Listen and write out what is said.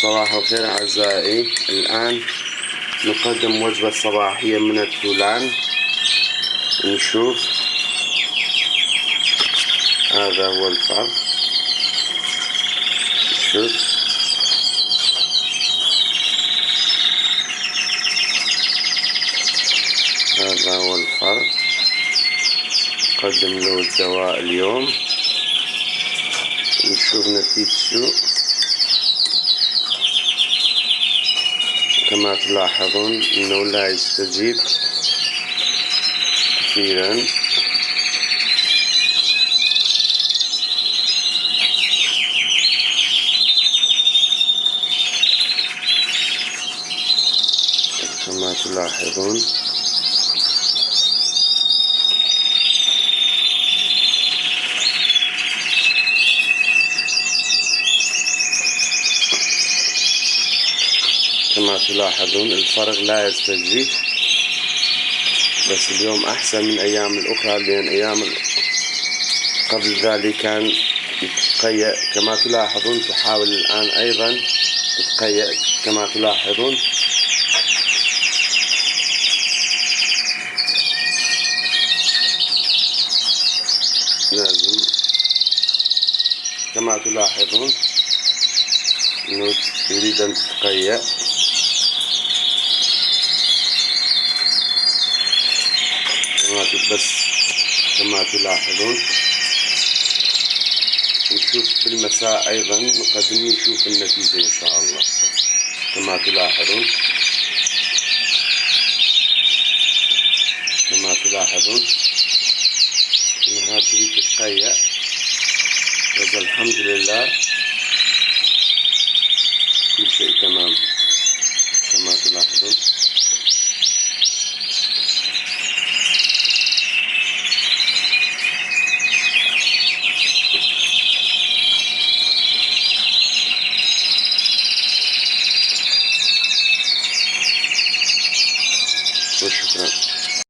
صباح الخير أعزائي. الآن نقدم وجبة صباحية من التولان. نشوف، هذا هو الفرخ. شوف، هذا هو الفرخ. نقدم له الدواء اليوم، نشوف نتيجته. كما تلاحظون انه لا يستجيب كثيرا. كما تلاحظون الفرق لا يستجيب. بس اليوم أحسن من أيام الأخرى، لأن أيام قبل ذلك كان يتقيأ. كما تلاحظون تحاول الآن أيضا تتقيأ كما تلاحظون. لازم كما تلاحظون انه تريد ان تتقيأ. بس كما تلاحظون نشوف بالمساء ايضا نقدم نشوف النتيجة ان شاء الله. كما تلاحظون انها تريد تتقيأ. بس الحمد لله كل شيء تمام.